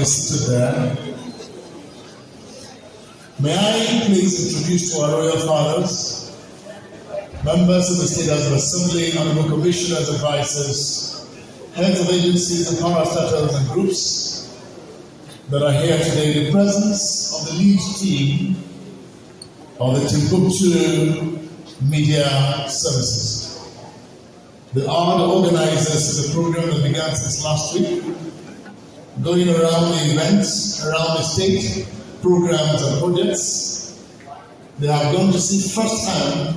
already seated there. May I please introduce to our royal fathers, members of the State House of Assembly, honorable commissioners, advisors, heads of agencies and parastatals and groups that are here today in the presence of the lead team of the Timbuktu Media Services. They are the organizers of the program that began since last week, going around the events, around the state, programs and projects. They have gone to see firsthand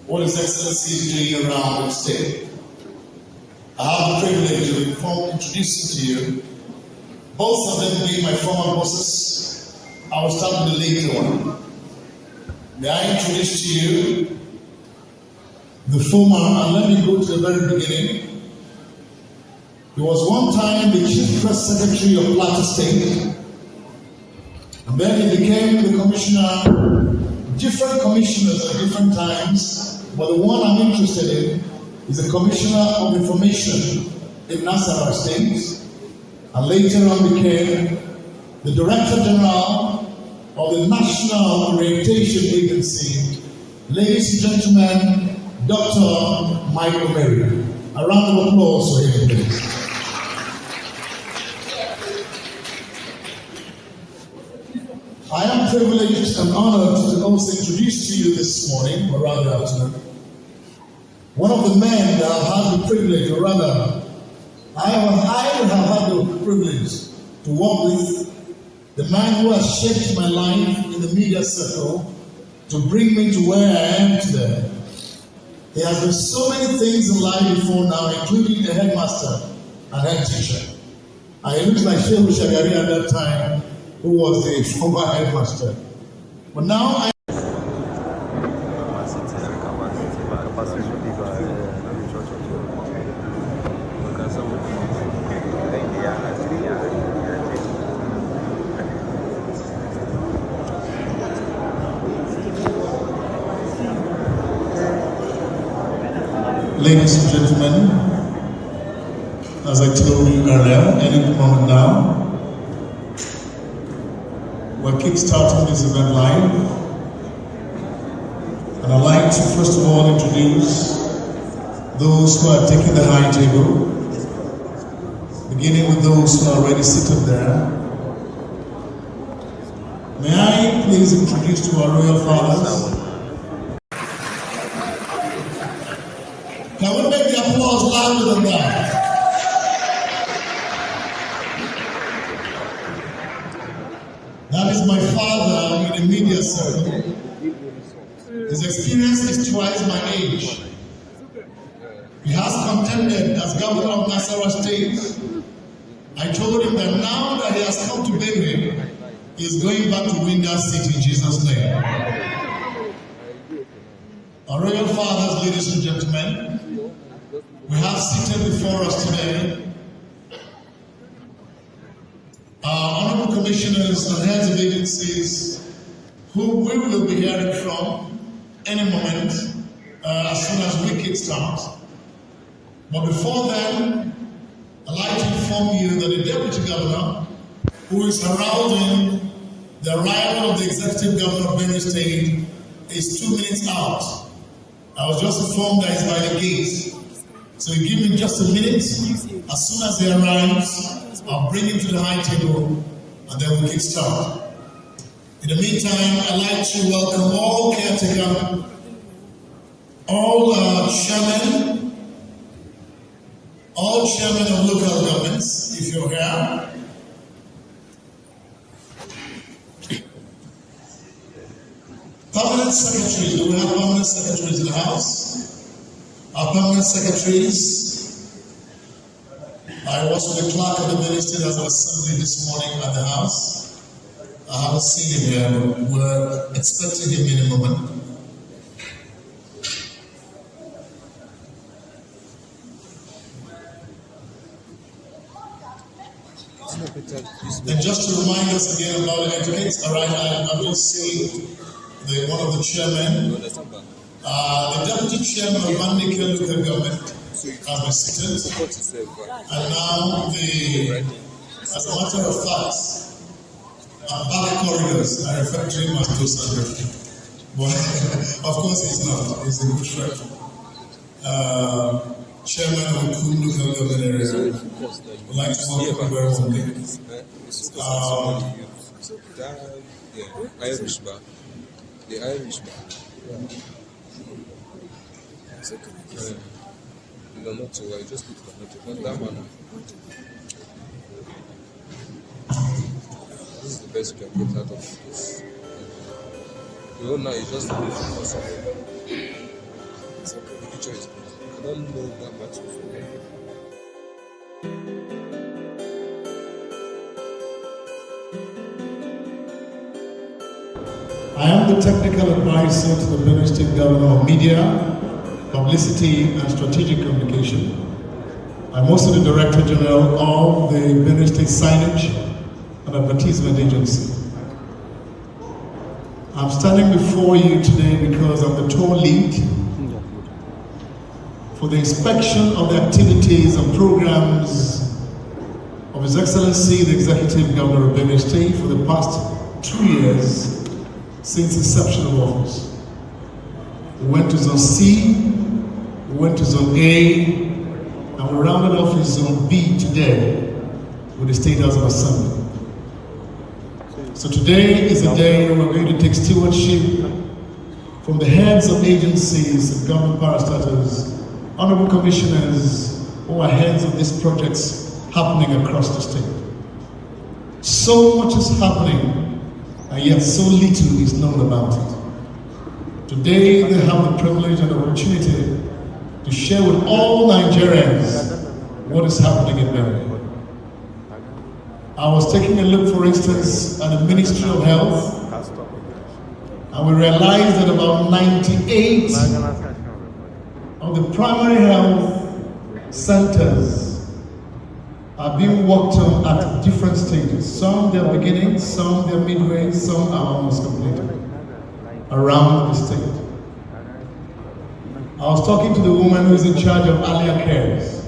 what His Excellency is doing around the state. I have the privilege of introducing to you, both of them being my former bosses. I will start with the later one. May I introduce to you the former, and let me go to the very beginning. He was one time the Chief Press Secretary of Plateau State, and then he became the commissioner, different commissioners at different times, but the one I'm interested in is the Commissioner of Information in Nasarawa State, and later on became the Director General of the National Orientation Agency. Ladies and gentlemen, Dr. Michael Mary. A round of applause for him, please. I am privileged and honored to also introduce to you this morning, or rather afternoon, one of the men that I've had the privilege, or rather, I have had the privilege to work with, the man who has shaped my life in the media circle to bring me to where I am today. He has done so many things in life before now, including a headmaster and head teacher. And it looks like Shehu Shagari at that time, who was the former headmaster. But now I Ladies and gentlemen, as I told you earlier, any moment now, we're kick-starting this event live. And I'd like to first of all introduce those who are taking the high table, beginning with those who are already seated there. May I please introduce to our royal fathers. Can we make the applause louder than that? That is my father in the media circle. His experience is twice my age. He has contended as governor of Nasarawa State. I told him that now that he has come to Benue, he is going back to win that seat in Jesus' name. Our royal fathers, ladies and gentlemen, we have seated before us today our honorable commissioners and heads of agencies who we will be hearing from any moment as soon as we kick start. But before then, I'd like to inform you that the Deputy Governor, who is heralding the arrival of the Executive Governor of Benue State, is 2 minutes out. I was just informed that he's by the gate. So you give me just a minute. As soon as he arrives, I'll bring him to the high table and then we'll kick start. In the meantime, I'd like to welcome all caretakers, all chairmen of local governments, if you're here. Permanent secretaries, do we have permanent secretaries in the house? Our permanent secretaries, I was with the clerk of the Benue State House of Assembly this morning at the house. I haven't seen him here, we're expecting him in a moment. And just to remind us again about the etiquette, all right, I've just seen one of the chairmen, the deputy chairman of Benue local government has been seated, and now the As a matter of fact, back corridors, I refer to him as Tosander. But of course he's not. He's a good friend. Chairman of the Kum local government area. Would like to welcome you very warmly. The Irish bar. No, not so. I just put not that one. This is the best you can get out of this. The whole now is just the picture is. I don't know that much before. I am the technical advisor to the Benue State Governor of Media, Publicity and Strategic Communication. I'm also the Director General of the Benue State Signage and Advertisement Agency. I'm standing before you today because I'm the tour lead for the inspection of the activities and programs of His Excellency, the Executive Governor of Benue State for the past 2 years since inception of office. We went to Zone C, we went to Zone A, and we rounded off in Zone B today with the State House of Assembly. So today is a day we're going to take stewardship from the heads of agencies and government parastatals, honorable commissioners, who are heads of these projects happening across the state. So much is happening, and yet so little is known about it. Today they have the privilege and opportunity to share with all Nigerians what is happening in Benue. I was taking a look, for instance, at the Ministry of Health, and we realized that about 98 of the primary health centers are being worked on at different stages. Some they're beginning, some they're midway, some are almost completed around the state. I was talking to the woman who's in charge of Alia Cares,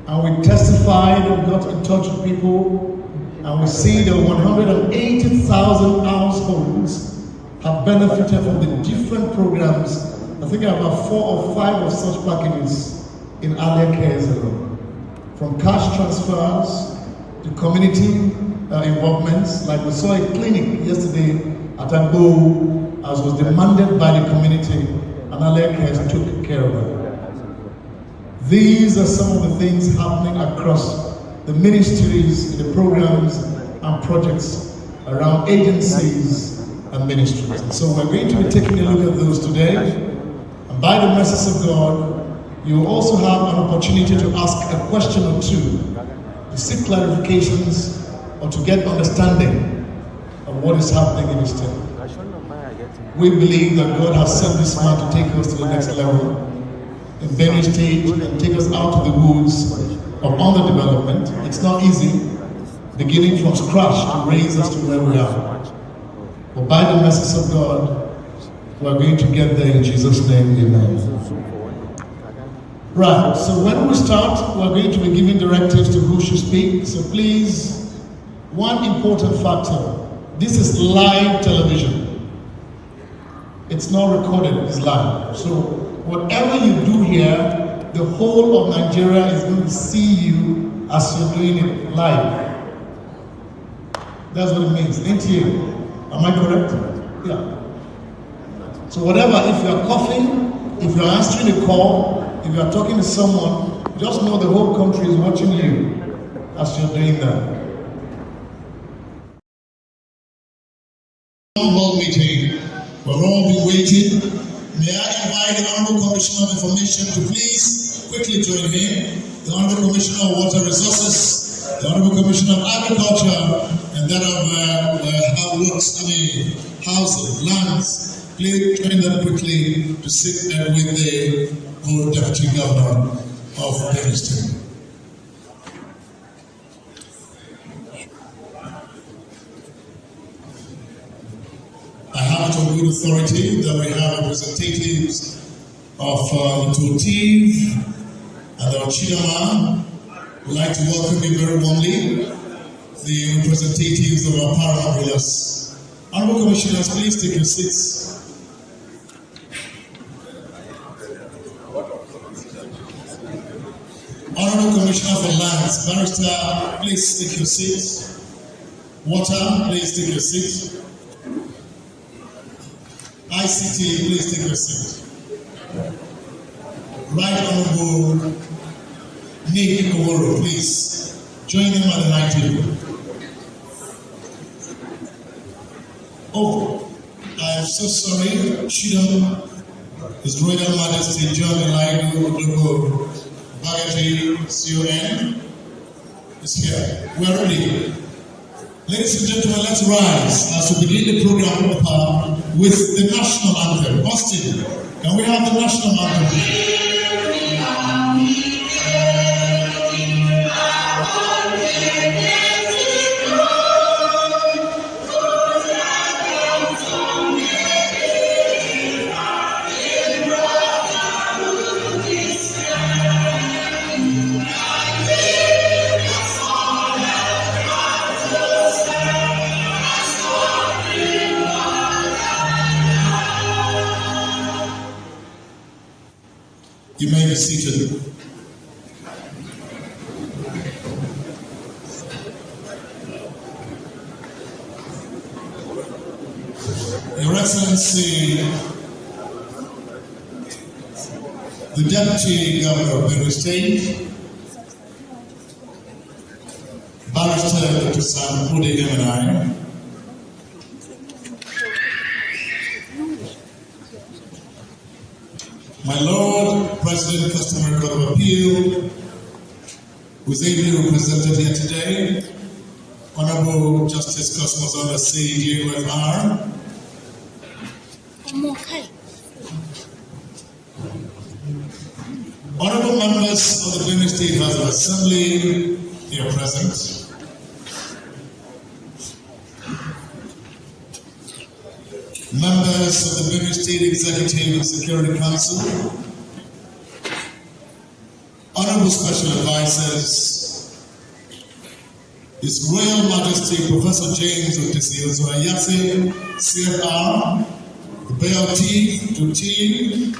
and we testified and got in touch with people, and we see that 180,000 households have benefited from the different programs. I think about 4 or 5 of such packages in Alia Cares alone. From cash transfers to community involvements, like we saw a clinic yesterday at Agbo, as was demanded by the community, and Alia Cares took care of it. These are some of the things happening across the ministries, the programs and projects around agencies and ministries. And so we're going to be taking a look at those today, and by the mercies of God, you will also have an opportunity to ask a question or two, to seek clarifications, or to get understanding of what is happening in the state. We believe that God has sent this man to take us to the next level in Benue State and take us out of the woods of underdevelopment. It's not easy, beginning from scratch to raise us to where we are. But by the mercies of God, we're going to get there in Jesus' name, amen. Right, so when we start, we're going to be giving directives to who should speak. So please, one important factor, this is live television. It's not recorded, it's live. So whatever you do here, the whole of Nigeria is going to see you as you're doing it live. That's what it means, ain't you? Am I correct? Yeah. So whatever, if you're coughing, if you're answering a call, if you're talking to someone, just know the whole country is watching you as you're doing that. Townhall meeting. We've all been waiting. May I invite the Honorable Commissioner of Information to please quickly join him. The Honorable Commissioner of Water Resources, the Honorable Commissioner of Agriculture, and that of housing, lands. Please join them quickly to sit there with the Deputy Governor of Benue State. I have it on good authority that we have representatives of the Totiv and the Ochidama. We'd like to welcome you very warmly. the representatives of our para umbrellas. Honorable Commissioners, please take your seats. Honorable Commissioner for Lands, Barrister, please take your seat. Water, please take your seat. ICT, please take your seat. Right Honorable Nick Oworo, please join him at the night table. Oh, I am so sorry, Chidom, His Royal Majesty John Elihu Odogo Bagati, CON, is here. We are ready. Ladies and gentlemen, let's rise as we begin the program with the national anthem. Austin, can we have the national anthem? You may be seated. Your Excellency, the Deputy Governor of Benue State, Barrister Dr. Sam Ode and I, my Lord, President, Customary Court of Appeal, who is ably represented here today, Honorable Justice Cosmos Ola C. JUFR, Honorable members of the Benue State House of Assembly here present, members of the Benue State Executive and Security Council, Honorable Special Advisors, His Royal Majesty Professor James Otisio Ayase, CFR, the BLT to team,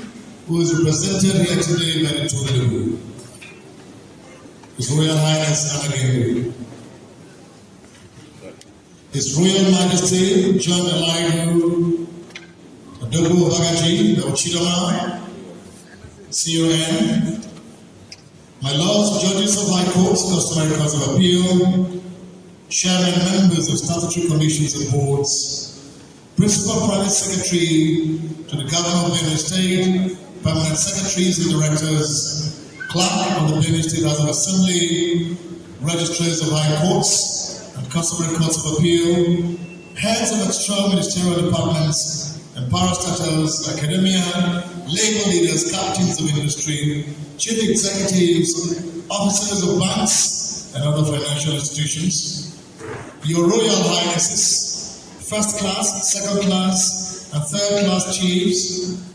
who is represented here today by the Townhall, His Royal Highness Anagende, His Royal Majesty John Elihu Odogo Bagati, the Ochidama, CON, my Lords, Judges of High Courts, Customary Courts of Appeal, Chairman, members of statutory commissions and boards, Principal Private Secretary to the Governor of Benue State, Permanent Secretaries and Directors, Clerk of the Benue State House of Assembly, Registrars of High Courts and Customary Courts of Appeal, Heads of Extra Ministerial Departments and Parastatals, Academia, Labor Leaders, Captains of Industry, Chief Executives, Officers of Banks and other financial institutions, Your Royal Highnesses, First Class, Second Class, and Third Class Chiefs,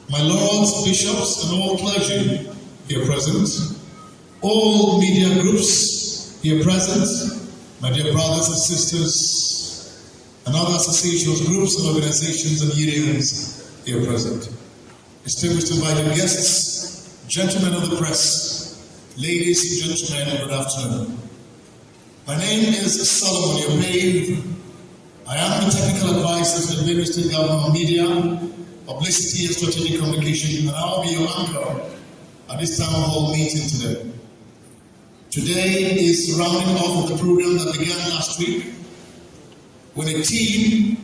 my Lords, Bishops, and all clergy here present, all media groups here present, my dear brothers and sisters, and other associations, groups, and organizations and unions here present, distinguished invited guests, gentlemen of the press, ladies and gentlemen, good afternoon. My name is Solomon Yobave. I am the technical advisor to the Benue State Government of Media, Publicity and Strategic Communication, and I will be your anchor at this town hall meeting today. Today is rounding off of the program that began last week with a team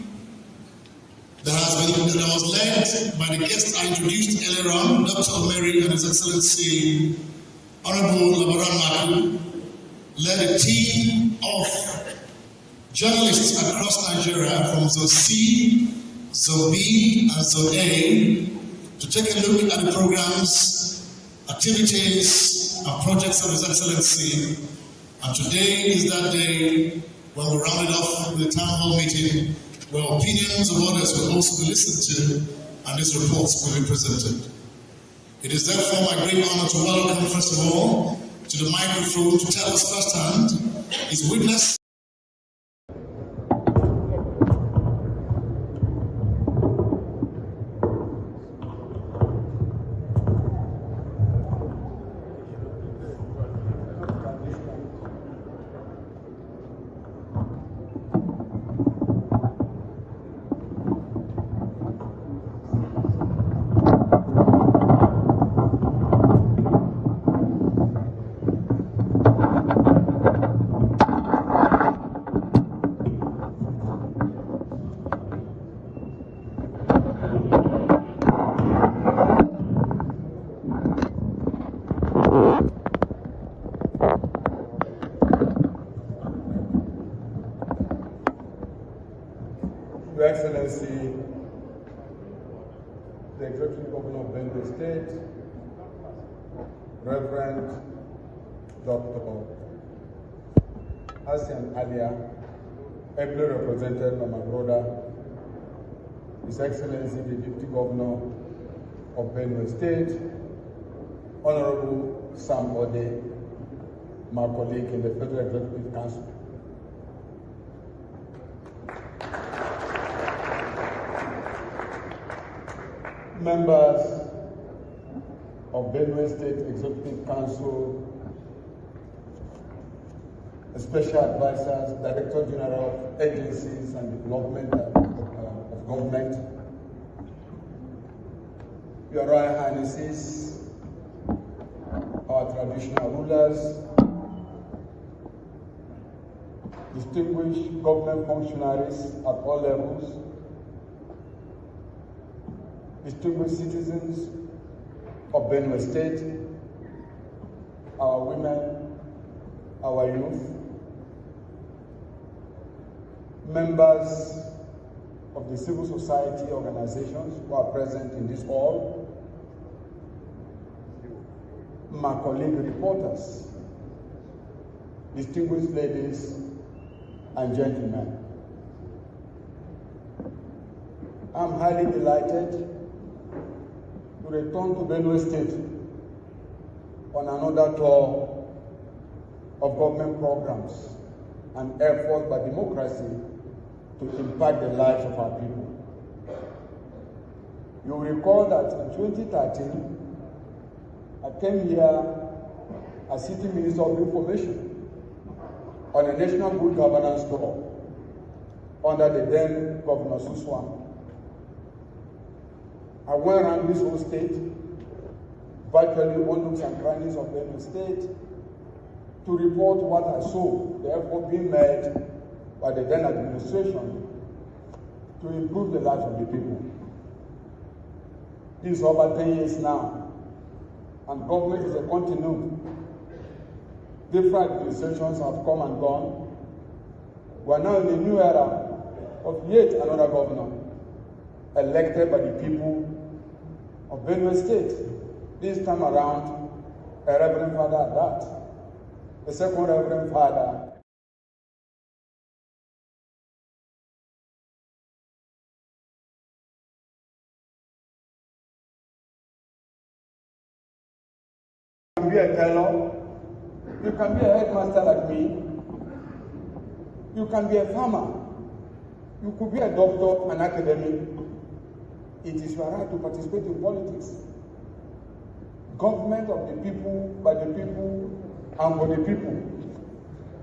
that was led by the guest I introduced earlier on, Dr. Mary and His Excellency Honorable Labaran Maku, led a team of journalists across Nigeria from Zone C, Zone B, and Zone A to take a look at the programs, activities, and projects of His Excellency. And today is that day when we rounded off the town hall meeting where opinions of others will also be listened to and these reports will be presented. It is therefore my great honor to welcome, first of all, to the microphone to tell us firsthand his witness Your Excellency, the Executive Governor of Benue State, Reverend Dr. Hyacinth Alia, ably represented by my brother, His Excellency, the Deputy Governor of Benue State, Honorable Sam Ode, my colleague in the Federal Executive Council. Members of Benue State Executive Council, special advisors, Director General of Agencies and Development of Government, Your Royal Highnesses, our traditional rulers, distinguished government functionaries at all levels, distinguished citizens of Benue State, our women, our youth, members of the civil society organizations who are present in this hall, my colleague reporters, distinguished ladies and gentlemen. I'm highly delighted to return to Benue State on another tour of government programs and efforts by democracy to impact the lives of our people. You'll recall that in 2013, I came here as City Minister of Information on a National Good Governance tour under the then Governor Suswan. I went around this whole state, virtually all nooks and crannies of Benue State, to report what I saw, the effort being made by the then administration to improve the lives of the people. This is over 10 years now, and government is a continuum. Different administrations have come and gone. We are now in a new era of yet another governor elected by the people of Benue State. This time around, a Reverend Father at that. The second Reverend Father you can be a tailor, you can be a headmaster like me, you can be a farmer, you could be a doctor, an academic. It is your right to participate in politics. Government of the people, by the people, and for the people.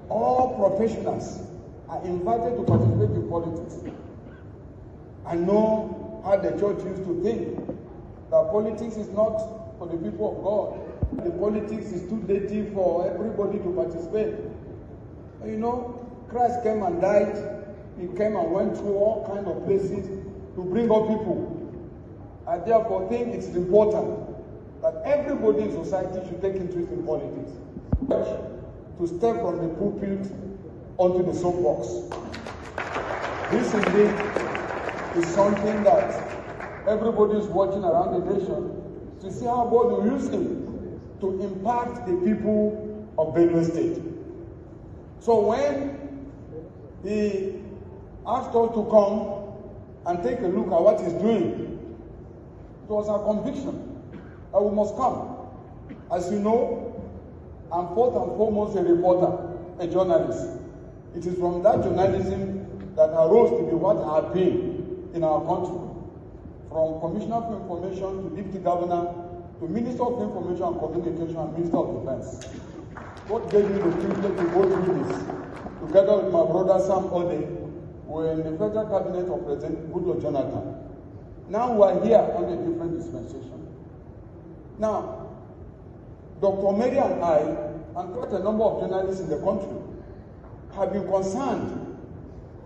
All professionals are invited to participate in politics. I know how the church used to think that politics is not for the people of God. The politics is too dirty for everybody to participate. You know, Christ came and died. He came and went through all kinds of places to bring up people. I therefore think it's important that everybody in society should take interest in politics. To step from the pulpit onto the soapbox. This indeed is something that everybody is watching around the nation to see how God will use him to impact the people of Benue State. So when he asked us to come and take a look at what he's doing, it was our conviction that we must come. As you know, I'm first and foremost a reporter, a journalist. It is from that journalism that I rose to be what I have been in our country. From Commissioner for Information to Deputy Governor to Minister of Information and Communication and Minister of Defense. What gave me the privilege to go through this? Together with my brother Sam Ode, we were in the Federal Cabinet of President Goodluck Jonathan. Now we are here under a different dispensation. Now, Dr. Mary and I, and quite a number of journalists in the country, have been concerned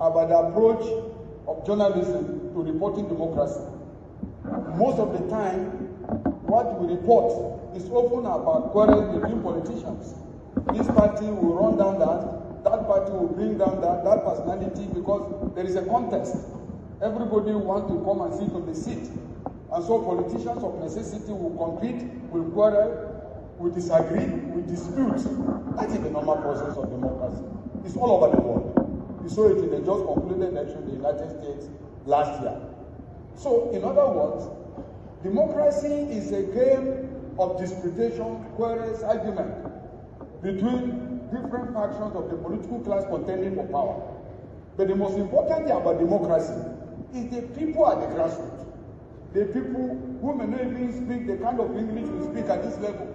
about the approach of journalism to reporting democracy. Most of the time, what we report is often about quarrels between politicians. This party will run down that party will bring down that personality because there is a contest. Everybody wants to come and sit on the seat. And so politicians of necessity will compete, will quarrel, will disagree, will dispute. That is the normal process of democracy. It's all over the world. We saw it in the just concluded election in the United States last year. So, in other words, democracy is a game of disputation, quarrels, argument between different factions of the political class contending for power. But the most important thing about democracy is the people at the grassroots. The people who may not even speak the kind of English we speak at this level.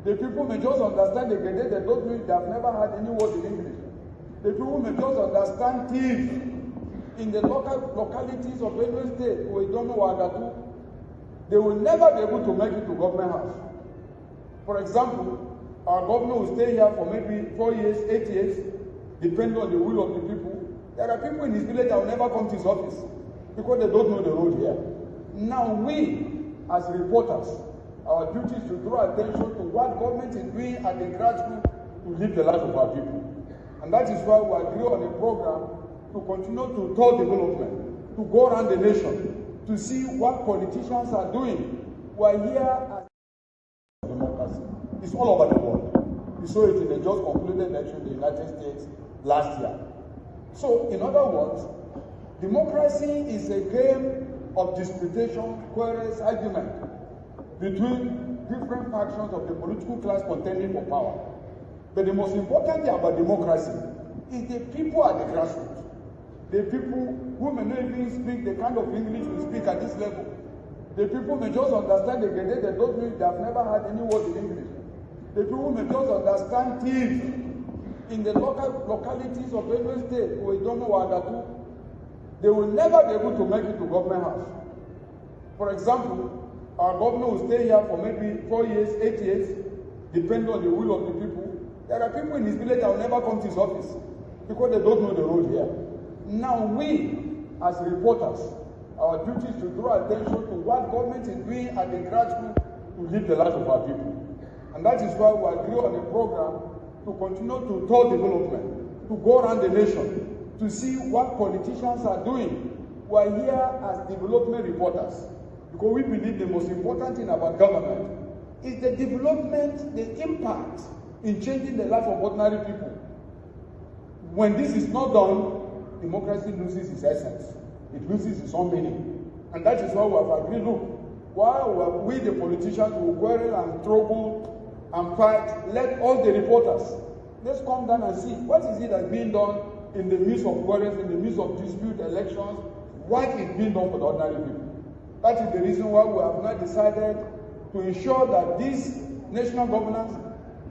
The people may just understand the Gede, they don't mean they have never had any word in English. The people may just understand thieves in the localities of Benue State, we don't know Wagatu. They will never be able to make it to government house. For example, our governor will stay here for maybe 4 years, 8 years, depending on the will of the people. There are people in his village that will never come to his office because they don't know the road here. Now we, as reporters, our duty is to draw attention to what government is doing at the grassroots to live the life of our people. And that is why we agree on a program to continue to tour development, to go around the nation, to see what politicians are doing. We are here as democracy. It's all over the world. We saw it in the just concluded election in the United States last year. So, in other words, democracy is a game of disputation, quarrels, argument between different factions of the political class contending for power. But the most important thing about democracy is the people at the grassroots. The people who may not even speak the kind of English we speak at this level. The people may just understand the Gede, they don't mean they have never had any word in English. The people may just understand thieves in the localities of Benue State, we don't know Wagatu. They will never be able to make it to government house. For example, our governor will stay here for maybe 4 years, 8 years, depending on the will of the people. There are people in his village that will never come to his office because they don't know the road here. Now we, as reporters, our duty is to draw attention to what government is doing at the grassroots to live the life of our people. And that is why we agree on a program to continue to tour development, to go around the nation, to see what politicians are doing. We are here as development reporters because we believe the most important thing about government is the development, the impact in changing the life of ordinary people. When this is not done, democracy loses its essence. It loses its own meaning. And that is why we have agreed, look, while we the politicians will quarrel and trouble and fight, let all the reporters, let's come down and see what is it that's being done in the midst of quarrels, in the midst of dispute, elections, what is being done for the ordinary people. That is the reason why we have now decided to ensure that this national governance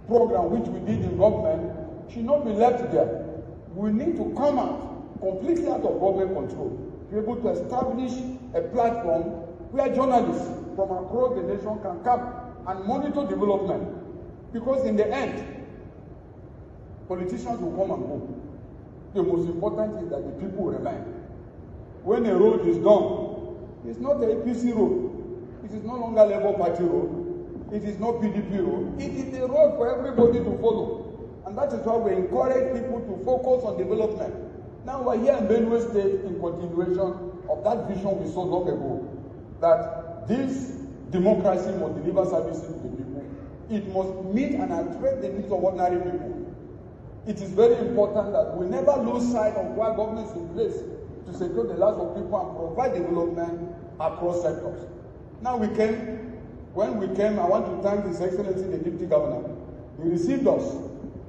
program, which we did in government, should not be left there. We need to come out completely out of government control, to be able to establish a platform where journalists from across the nation can come and monitor development. Because in the end, politicians will come and go. The most important is that the people remain. When a road is done, it's not a APC road. It is no longer Labour Party road. It is not PDP road. It is a road for everybody to follow. And that is why we encourage people to focus on development. Now we're here in Benue State in continuation of that vision we saw long ago, that this democracy must deliver services to the people. It must meet and address the needs of ordinary people. It is very important that we never lose sight of what government is in place to secure the lives of people and provide development across sectors. Now when we came, I want to thank His Excellency the Deputy Governor. He received us.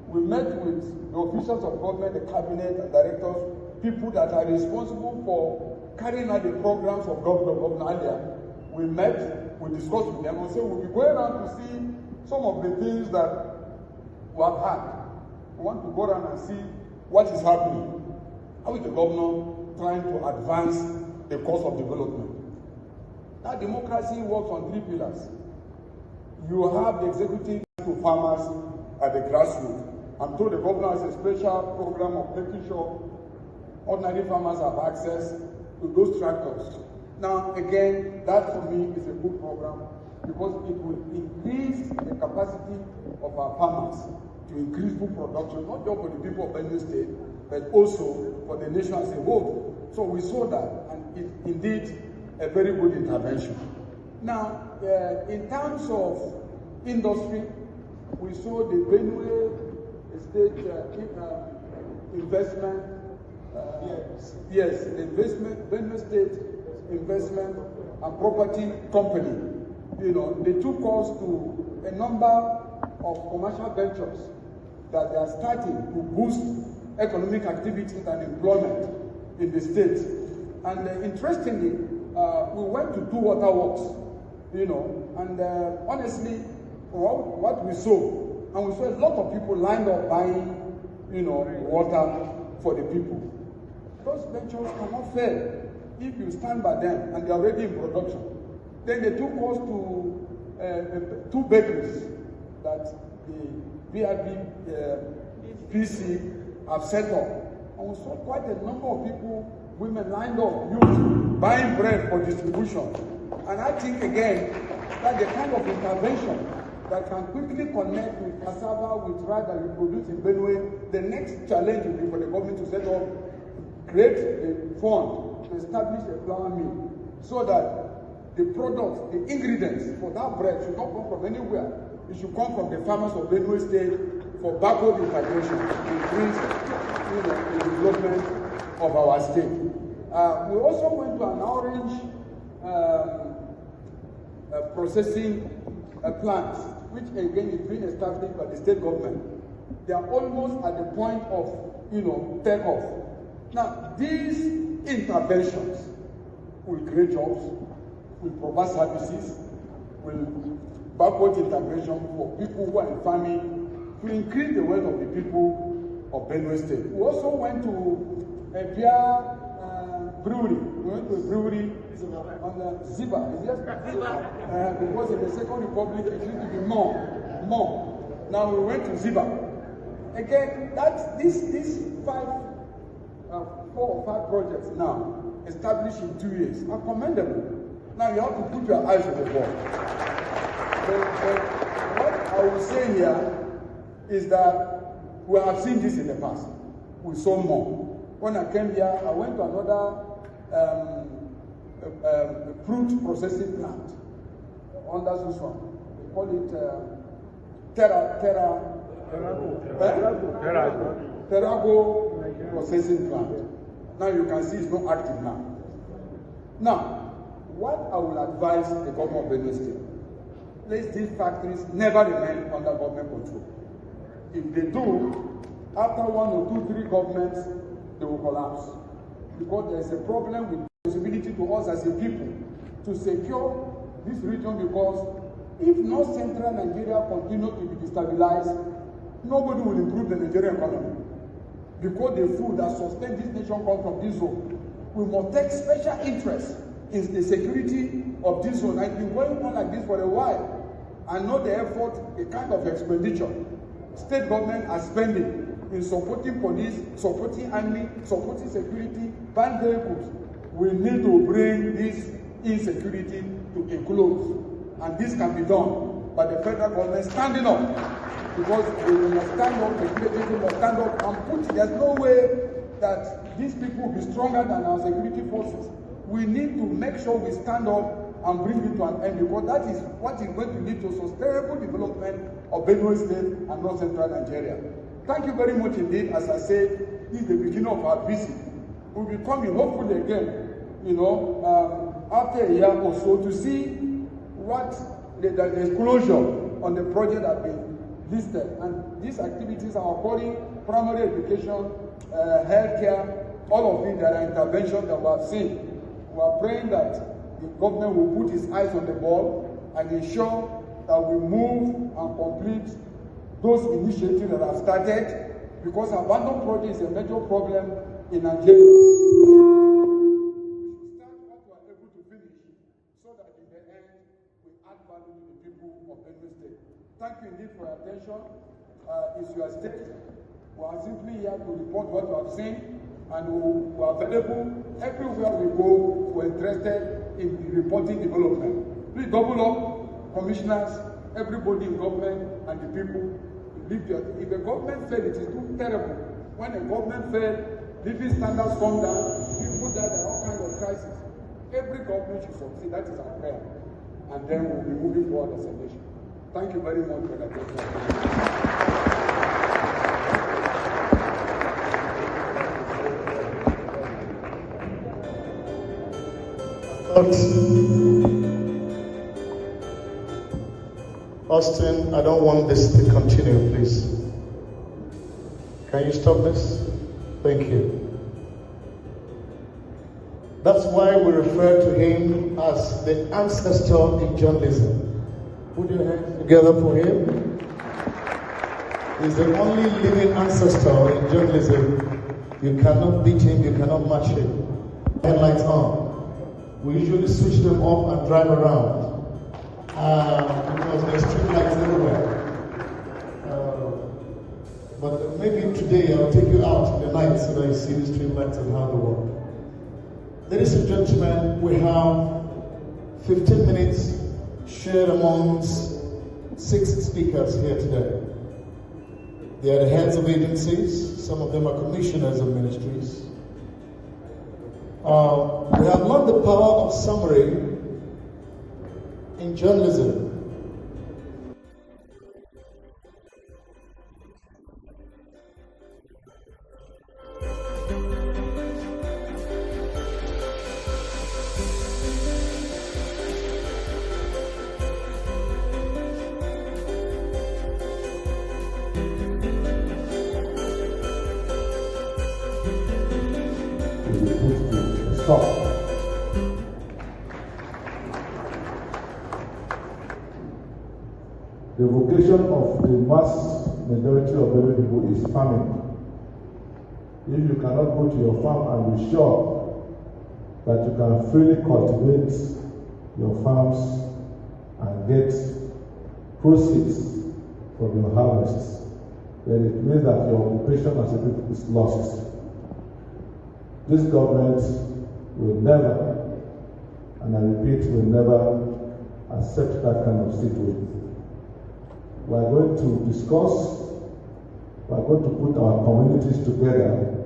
We met with the officials of government, the cabinet and directors, people that are responsible for carrying out the programs of Governor Hyacinth Alia. We met, we discussed with them, and said we'll be going around to see some of the things that we have had. We want to go around and see what is happening. How is the governor trying to advance the cause of development? Now, democracy works on 3 pillars. You have the executive to farmers at the grassroots. I'm told the governor has a special program of making sure ordinary farmers have access to those tractors. Now, again, that for me is a good program because it will increase the capacity of our farmers to increase food production, not just for the people of Benue State, but also for the nation as a whole. So we saw that, and is indeed a very good intervention. Now, in terms of industry, we saw the Benue State investment. Yes, the Benue State Investment and Property Company. You know, they took us to a number of commercial ventures that they are starting to boost economic activities and employment in the state. And interestingly, we went to do waterworks, you know, and honestly, what we saw, and we saw a lot of people lined up buying, you know, water for the people. Those ventures cannot fail if you stand by them and they're already in production. Then they took us to 2 bakeries that the BRB PC have set up. And we saw quite a number of people, women lined up, youth, buying bread for distribution. And I think again, that the kind of intervention that can quickly connect with cassava, with rice that we produce in Benue, the next challenge will be for the government to set up, create a fund to establish a flour mill so that the products, the ingredients for that bread should not come from anywhere. It should come from the farmers of Benue State for backward integration to increase the development of our state. We also went to an orange processing plant, which again is being established by the state government. They are almost at the point of, takeoff. Now, these interventions will create jobs, will provide services, will backward integration for people who are in farming, to increase the wealth of the people of Benue State. We also went to a beer brewery. We went to a brewery on the Ziba. Because in the Second Republic it used to be more. Now we went to Ziba. Again, these 4 or 5 projects now established in 2 years are commendable. Now you have to put your eyes on the ball. But what I will say here is that we have seen this in the past. We saw more. When I came here, I went to another fruit processing plant under Suswan. They call it Terrago processing plant. Now you can see it's not active now. Now, what I will advise the government of Benue State, let these factories never remain under government control. If they do, after 1 or 2, 3 governments, they will collapse. Because there is a problem with responsibility to us as a people to secure this region, because if North Central Nigeria continues to be destabilized, nobody will improve the Nigerian economy. Because the food that sustains this nation comes from this zone. We must take special interest in the security of this zone. I've been going on like this for a while. I know the effort, the kind of expenditure state government are spending in supporting police, supporting army, supporting security, band vehicles. We need to bring this insecurity to a close. And this can be done by the federal government standing up. Because they must stand up, the military must stand up and put, there's no way that these people will be stronger than our security forces. We need to make sure we stand up and bring it to an end, because that is what is going to lead to sustainable development of Benue State and North Central Nigeria. Thank you very much indeed. As I said, this is the beginning of our visit. We'll be coming hopefully again, after a year or so, to see what the disclosure on the project has been listed. And these activities are occurring: primary education, healthcare, all of it. There are interventions that we have seen. We are praying that the government will put its eyes on the ball and ensure that we move and complete those initiatives that have started, because abandoned project is a major problem in Nigeria. We should start what we are able to finish, so that in the end we add value to the people of Benue State. Thank you indeed for your attention. It's your state. We are simply here to report what we have seen, and we are available everywhere we go. We're interested in the reporting development. Please double up, commissioners, everybody in government and the people. If the government fails, it is too terrible. When a government fails, living standards come down, people die, there are all kinds of crisis. Every government should succeed. That is our prayer. And then we'll be moving forward as a nation. Thank you very much for that. Austin, I don't want this to continue, please. Can you stop this? Thank you. That's why we refer to him as the ancestor in journalism. Put your hands together for him. He's the only living ancestor in journalism. You cannot beat him, you cannot match him. Headlights on. We usually switch them off and drive around because there's street lights everywhere. But maybe today I'll take you out in the night so that you see the street lights and how they work. Ladies and gentlemen, we have 15 minutes shared amongst 6 speakers here today. They are the heads of agencies. Some of them are commissioners of ministries. We have learned the power of summary in journalism. The vocation of the vast majority of Benue people is farming. If you cannot go to your farm and be sure that you can freely cultivate your farms and get proceeds from your harvests, then it means that your occupation as a people is lost. This government will never, and I repeat, will never accept that kind of situation. We are going to discuss, we are going to put our communities together,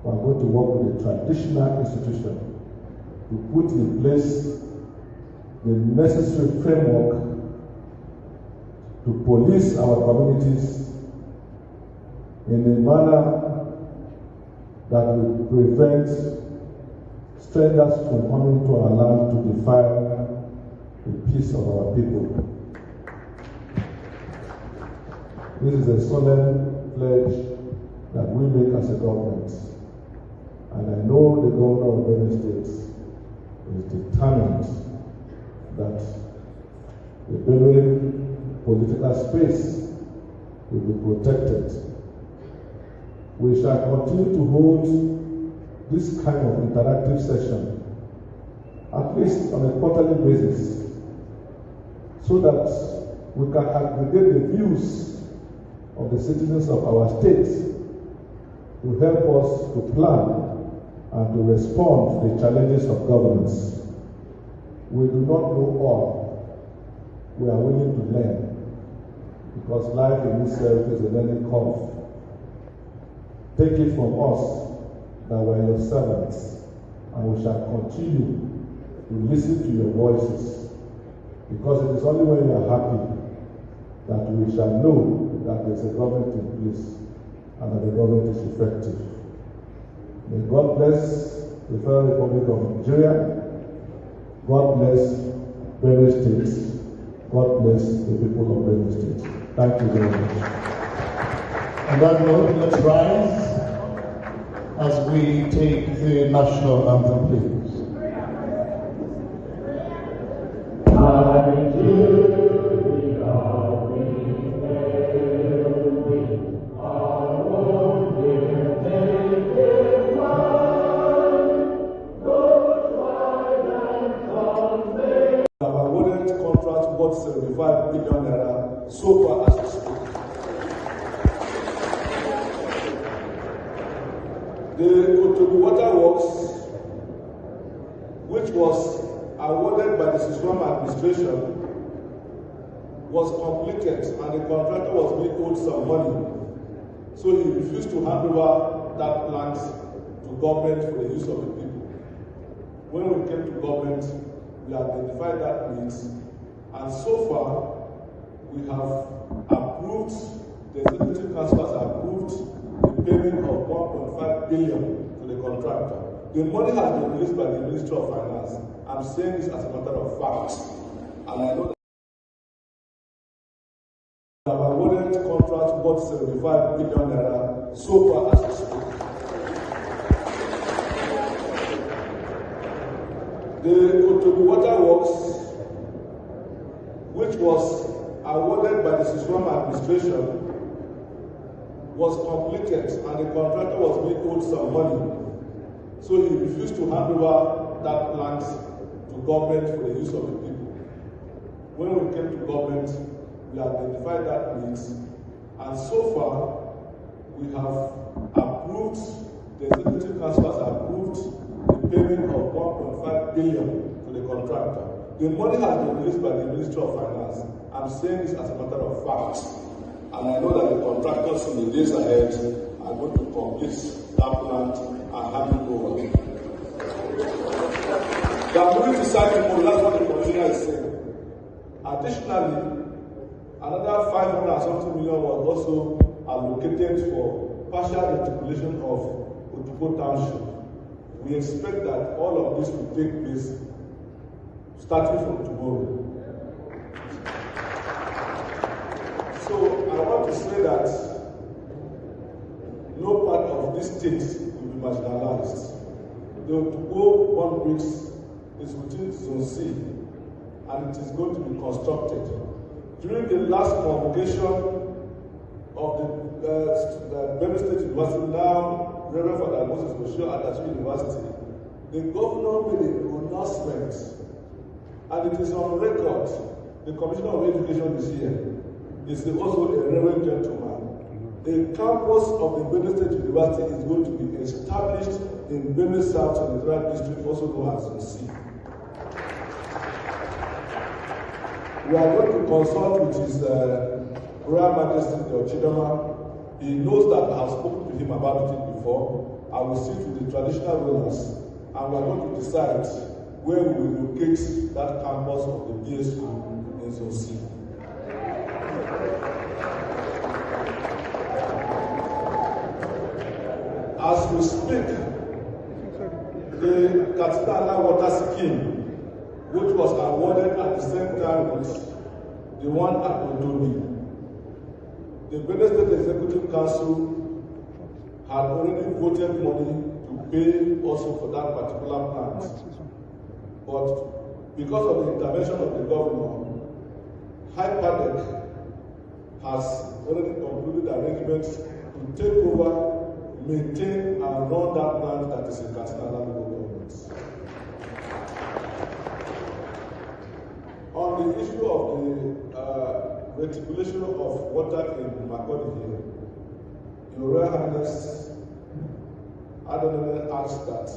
we are going to work with the traditional institution to put in place the necessary framework to police our communities in a manner that will prevent strangers from coming to our land to defile the peace of our people. This is a solemn pledge that we make as a government. And I know the governor of Benue State is determined that the Benue political space will be protected. We shall continue to hold this kind of interactive session, at least on a quarterly basis, so that we can aggregate the views of the citizens of our state to help us to plan and to respond to the challenges of governance. We do not know all. We are willing to learn, because life in itself is a learning curve. Take it from us that we are your servants, and we shall continue to listen to your voices, because it is only when you are happy that we shall know that there is a government in place and that the government is effective. May God bless the Federal Republic of Nigeria. God bless Benue State. God bless the people of Benue State. Thank you very much. On that note, let's rise as we take the national anthem, please. Worth 75 billion naira so far as we speak. The Otobu Water Works, which was awarded by the Siswam administration, was completed and the contractor was being owed some money. So he refused to hand over that plant to government for the use of the people. When we came to government, we identified that needs, and so far, we have approved, the Executive Council has approved the payment of 1.5 billion to the contractor. The money has been released by the Ministry of Finance. I'm saying this as a matter of fact, and I know that we have awarded contract worth 75 billion naira so far as we speak. The Otobi Water Works, which was awarded by the Siswam administration, was completed and the contractor was being owed some money. So he refused to hand over that plant to government for the use of the people. When we came to government, we identified that needs, and so far we have approved, the Executive Council has approved the payment of 1.5 billion to the contractor. The money has been released by the Ministry of Finance. I'm saying this as a matter of fact, and I know that the contractors in the days ahead are going to complete that plant and hand it over. They are moving to cycle, that's what the commissioner is saying. Additionally, another 500 and something million was also allocated for partial reticulation of Otubo Township. We expect that all of this will take place starting from tomorrow. So I want to say that no part of this state will be marginalized. The Otubo 1 weeks is within Zone C, and it is going to be constructed. During the last convocation of the Benue State University, now Reverend Father Moses Bosho at University, the governor made an announcement, and it is on record. The Commissioner of Education is here. Is also a reverend gentleman. A campus of the Benue State University is going to be established in Benue South Senatorial District, also known as Zone C. We are going to consult with His Royal Majesty the Ochidama. He knows that I have spoken to him about it before. I will sit with the traditional rulers, and we are going to decide where we will locate that campus of the BA school in Zone C. As we speak, the Townhall water scheme, which was awarded at the same time with the one at Otobi, the Benue State Executive Council had already voted money to pay also for that particular plant. But because of the intervention of the governor, Hyperdeck has already concluded arrangements to take over, maintain and run that plant that is in Townhall local government. On the issue of the reticulation of water in Makodi here, Your Royal Highness Adonai asked that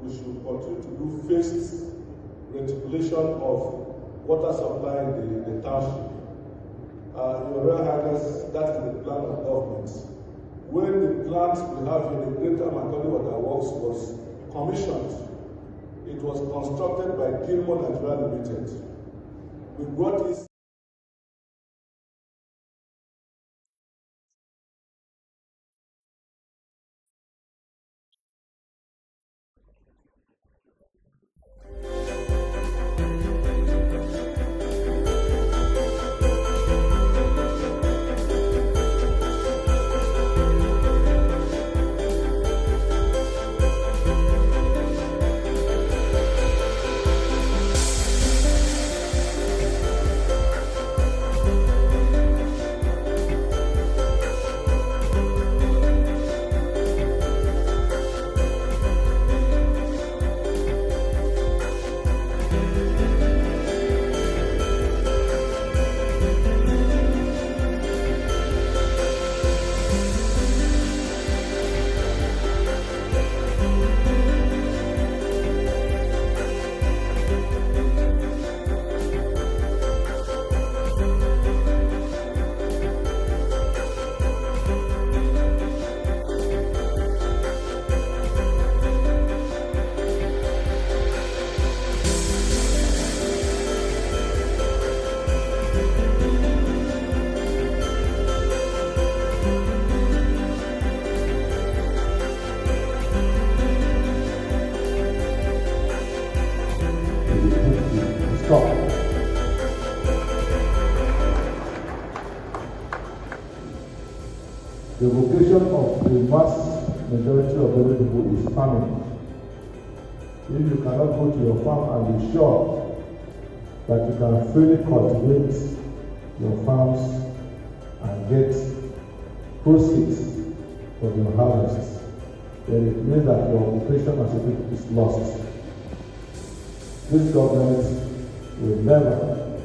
we should continue to do phased reticulation of water supply in the township. Your Royal Highness, that is the plan of government. When the plant we have in the Greater Makodi Water Works was commissioned, it was constructed by Gilmore Nigeria Limited. We brought this stop. The vocation of the mass majority of Benue people is farming. If you cannot go to your farm and be sure that you can freely cultivate your farms and get proceeds from your harvest, then it means that your occupation as a people is lost. This government will never,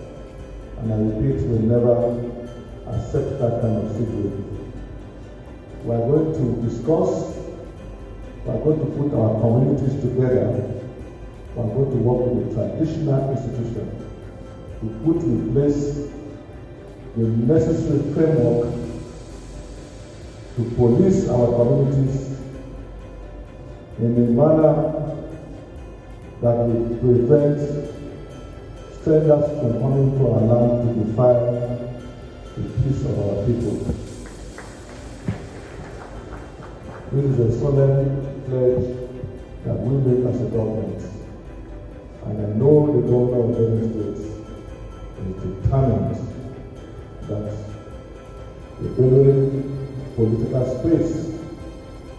and I repeat, will never accept that kind of situation. We are going to discuss, we are going to put our communities together, we are going to work with the traditional institution to put in place the necessary framework to police our communities in a manner that will prevent strangers from coming to our land to defile the peace of our people. This is a solemn pledge that we make as a government. And I know the governor of Benue State is determined that the Benue political space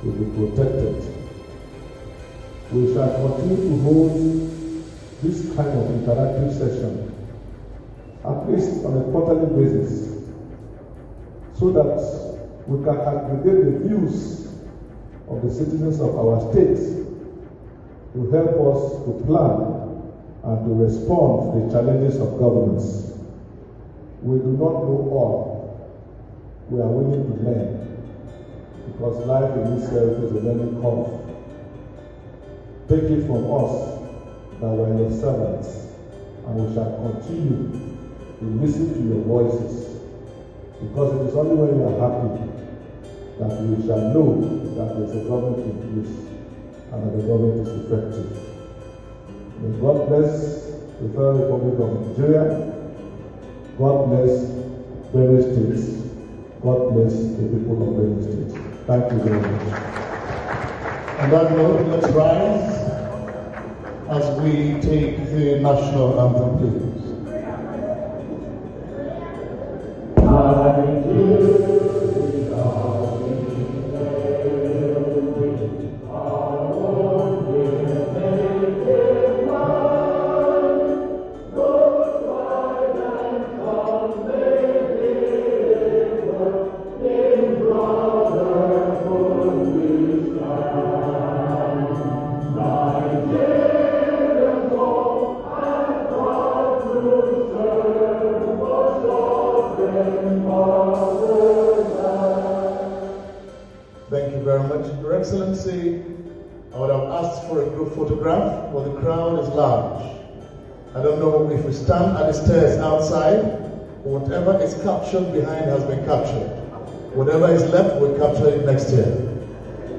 will be protected. We shall continue to hold this kind of interactive session, at least on a quarterly basis, so that we can aggregate the views of the citizens of our state to help us to plan and to respond to the challenges of governance. We do not know all. We are willing to learn, because life in itself is a learning curve. Take it from us that we are your servants, and we shall continue to listen to your voices, because it is only when we are happy that we shall know that there is a government in place and that the government is effective. May God bless the Federal Republic of Nigeria. God bless Benue State. God bless the people of Benue State. Thank you very much. On that note, let's rise as we take the national anthem, please. Thank you very much. Your Excellency, I would have asked for a group photograph, but the crowd is large. I don't know if we stand at the stairs outside, whatever is captured behind has been captured. Whatever is left, we'll capture it next year.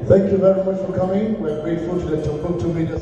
Thank you very much for coming. We're grateful to the Timbuktu Media.